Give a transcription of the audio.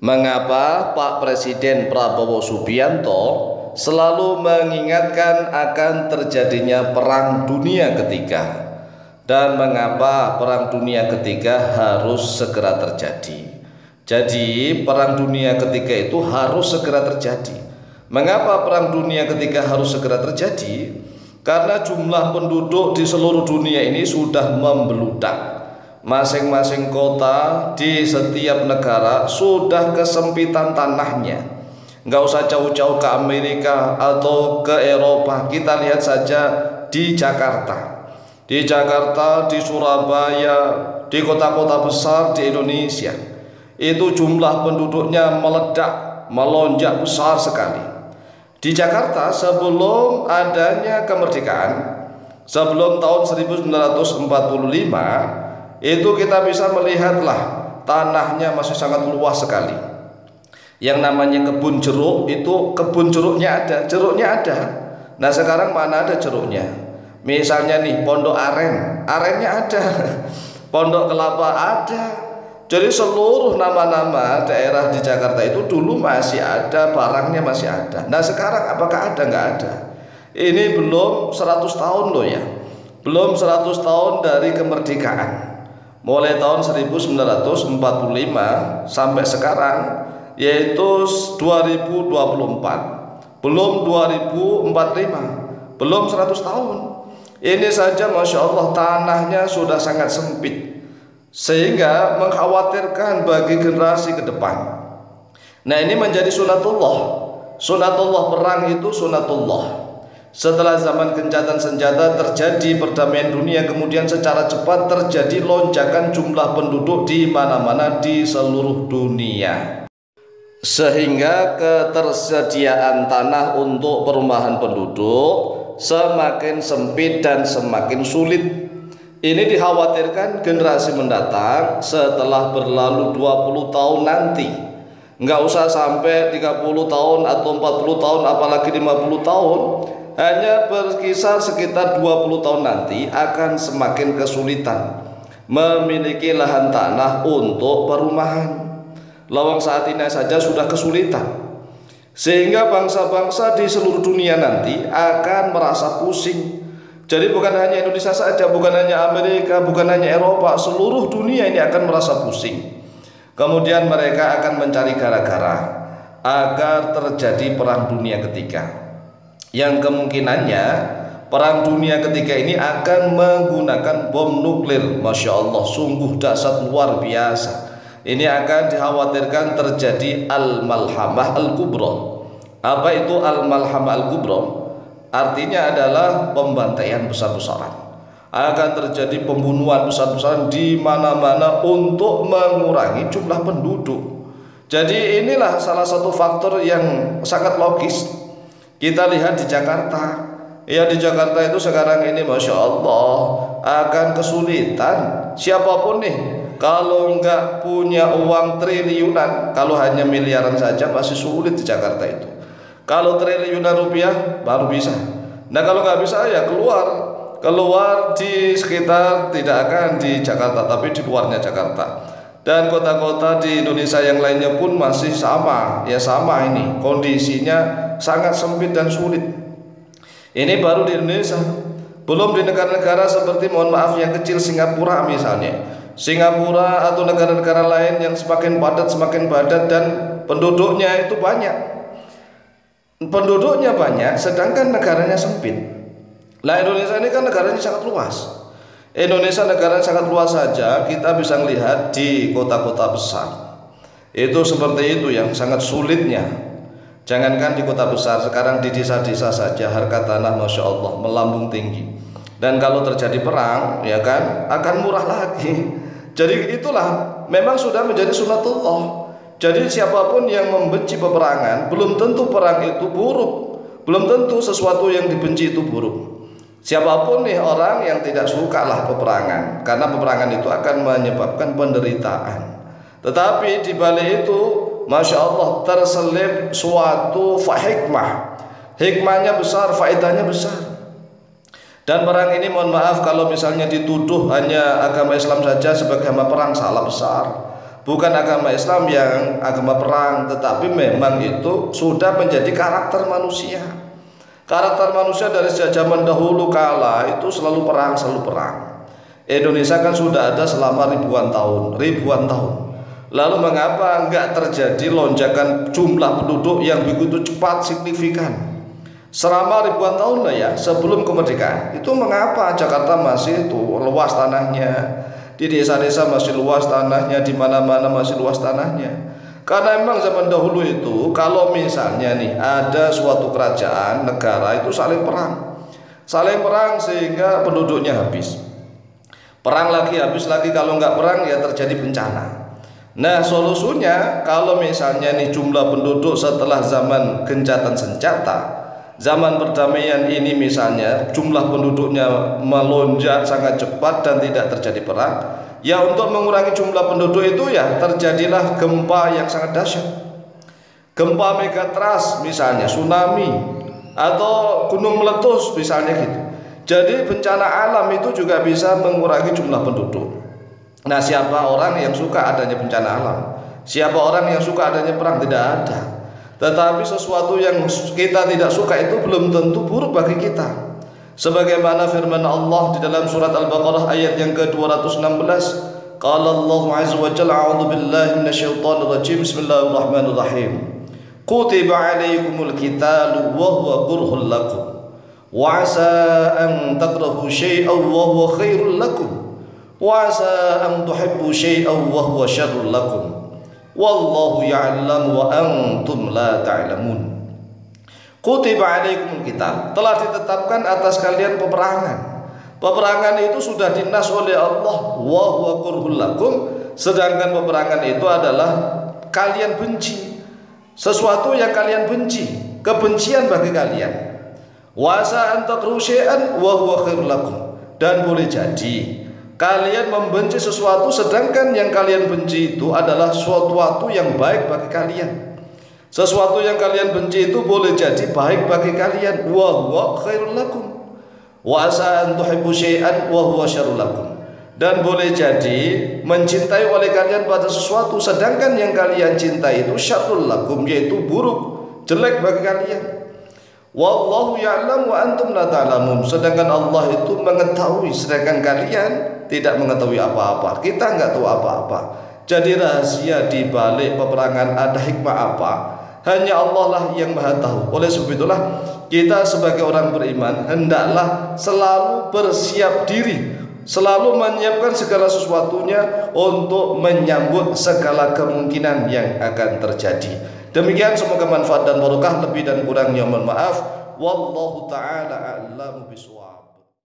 Mengapa Pak Presiden Prabowo Subianto selalu mengingatkan akan terjadinya Perang Dunia Ketiga, dan mengapa Perang Dunia Ketiga harus segera terjadi? Jadi Perang Dunia Ketiga itu harus segera terjadi. Mengapa Perang Dunia Ketiga harus segera terjadi? Karena jumlah penduduk di seluruh dunia ini sudah membeludak. Masing-masing kota di setiap negara sudah kesempitan tanahnya. Nggak usah jauh-jauh ke Amerika atau ke Eropa. Kita lihat saja di Jakarta. Di Jakarta, di Surabaya, di kota-kota besar di Indonesia, itu jumlah penduduknya meledak, melonjak besar sekali. Di Jakarta sebelum adanya kemerdekaan, sebelum tahun 1945, itu kita bisa melihatlah tanahnya masih sangat luas sekali. Yang namanya kebun jeruk, itu kebun jeruknya ada, Nah sekarang mana ada jeruknya? Misalnya nih Pondok Aren, arennya ada. Pondok Kelapa ada. Jadi seluruh nama-nama daerah di Jakarta itu dulu masih ada, barangnya masih ada. Nah sekarang apakah ada? Nggak ada. Ini belum 100 tahun loh ya. Belum 100 tahun dari kemerdekaan. Mulai tahun 1945 sampai sekarang, yaitu 2024, belum 2045, belum 100 tahun. Ini saja Masya Allah tanahnya sudah sangat sempit, sehingga mengkhawatirkan bagi generasi ke depan. Nah ini menjadi sunatullah. Sunatullah, perang itu sunatullah. Setelah zaman gencatan senjata terjadi perdamaian dunia, kemudian secara cepat terjadi lonjakan jumlah penduduk di mana-mana di seluruh dunia, sehingga ketersediaan tanah untuk perumahan penduduk semakin sempit dan semakin sulit. Ini dikhawatirkan generasi mendatang setelah berlalu 20 tahun nanti, nggak usah sampai 30 tahun atau 40 tahun apalagi 50 tahun, hanya berkisar sekitar 20 tahun nanti akan semakin kesulitan memiliki lahan tanah untuk perumahan. Lawang saat ini saja sudah kesulitan, sehingga bangsa-bangsa di seluruh dunia nanti akan merasa pusing. Jadi bukan hanya Indonesia saja, bukan hanya Amerika, bukan hanya Eropa, seluruh dunia ini akan merasa pusing. Kemudian mereka akan mencari gara-gara agar terjadi Perang Dunia Ketiga, yang kemungkinannya Perang Dunia Ketiga ini akan menggunakan bom nuklir. Masya Allah, sungguh dahsyat, luar biasa. Ini akan dikhawatirkan terjadi al-malhamah al-kubra. Apa itu al-malhamah al-kubra? Artinya adalah pembantaian besar-besaran. Akan terjadi pembunuhan besar-besaran di mana-mana untuk mengurangi jumlah penduduk. Jadi inilah salah satu faktor yang sangat logis. Kita lihat di Jakarta. Ya, di Jakarta itu sekarang ini Masya Allah akan kesulitan. Siapapun nih, kalau nggak punya uang triliunan, kalau hanya miliaran saja masih sulit di Jakarta itu. Kalau triliunan rupiah baru bisa. Nah kalau nggak bisa ya keluar di sekitar, tidak akan di Jakarta tapi di luarnya Jakarta. Dan kota-kota di Indonesia yang lainnya pun masih sama, ya sama ini kondisinya sangat sempit dan sulit. Ini baru di Indonesia, belum di negara-negara seperti, mohon maaf, yang kecil, Singapura misalnya. Singapura atau negara-negara lain yang semakin padat dan penduduknya itu banyak. Penduduknya banyak sedangkan negaranya sempit. Nah Indonesia ini kan negaranya sangat luas. Indonesia negara sangat luas saja, kita bisa melihat di kota-kota besar itu seperti itu, yang sangat sulitnya. Jangankan di kota besar, sekarang di desa-desa saja harga tanah Masya Allah melambung tinggi. Dan kalau terjadi perang, ya kan, akan murah lagi. Jadi itulah memang sudah menjadi sunatullah. Jadi siapapun yang membenci peperangan, belum tentu perang itu buruk, belum tentu sesuatu yang dibenci itu buruk. Siapapun nih orang yang tidak suka lah peperangan, karena peperangan itu akan menyebabkan penderitaan. Tetapi di balik itu Masya Allah terselip suatu hikmah. Hikmahnya besar, faedahnya besar. Dan perang ini mohon maaf kalau misalnya dituduh hanya agama Islam saja sebagai hamba perang, salah besar. bukan agama Islam yang agama perang, tetapi memang itu sudah menjadi karakter manusia. Karakter manusia dari sejak zaman dahulu kala itu selalu perang, selalu perang. Indonesia kan sudah ada selama ribuan tahun. Lalu mengapa enggak terjadi lonjakan jumlah penduduk yang begitu cepat signifikan? Selama ribuan tahun lah ya sebelum kemerdekaan. Itu mengapa Jakarta masih itu luas tanahnya, di desa-desa masih luas tanahnya, di mana-mana masih luas tanahnya. Karena memang zaman dahulu itu kalau misalnya nih ada suatu kerajaan negara itu saling perang sehingga penduduknya habis. Perang lagi, habis lagi, kalau nggak perang ya terjadi bencana. Nah solusinya kalau misalnya nih jumlah penduduk setelah zaman gencatan senjata, zaman perdamaian ini misalnya jumlah penduduknya melonjak sangat cepat dan tidak terjadi perang, ya untuk mengurangi jumlah penduduk itu ya terjadilah gempa yang sangat dahsyat. Gempa megatrust misalnya, tsunami, atau gunung meletus misalnya gitu. Jadi bencana alam itu juga bisa mengurangi jumlah penduduk. Nah siapa orang yang suka adanya bencana alam? Siapa orang yang suka adanya perang? Tidak ada. Tetapi sesuatu yang kita tidak suka itu belum tentu buruk bagi kita. Sebagaimana firman Allah di dalam surat Al-Baqarah ayat yang ke-216, qala Allah azza wa jalla, a'udzu billahi minasyaitonir rajim, bismillahirrahmanirrahim, kutiba alaikumul qitalu wa huwa kurhul lakum wa 'asa an takrahu syai'an wa huwa khairul lakum wa 'asa an tuhibbu syai'an wa huwa syarrul lakum wallahu ya'lam wa antum la ta'lamun. Kutiba alaikumul qital, telah ditetapkan atas kalian peperangan. Peperangan itu sudah dinas oleh Allah, wa huwa kurhul lakum, sedangkan peperangan itu adalah kalian benci, sesuatu yang kalian benci, kebencian bagi kalian. Wa sa an takrahu syai'an wa huwa khairul lakum, dan boleh jadi kalian membenci sesuatu sedangkan yang kalian benci itu adalah sesuatu yang baik bagi kalian. Sesuatu yang kalian benci itu boleh jadi baik bagi kalian, wa huwa khairul lakum wa asa an tuhibbu syai'an wa huwa syarrul lakum, dan boleh jadi mencintai oleh kalian pada sesuatu sedangkan yang kalian cintai itu syarrul lakum, yaitu buruk, jelek bagi kalian. Wallahu ya'lam wa antum la ta'lamun, sedangkan Allah itu mengetahui sedangkan kalian tidak mengetahui apa-apa. Kita enggak tahu apa-apa. Jadi rahasia di balik peperangan ada hikmah apa? Hanya Allah lah yang Maha tahu. Oleh sebab itulah kita sebagai orang beriman hendaklah selalu bersiap diri, selalu menyiapkan segala sesuatunya untuk menyambut segala kemungkinan yang akan terjadi. Demikian, semoga manfaat dan barokah. Lebih dan kurangnya mohon maaf. Wallahu ta'ala a'lamu bishawab.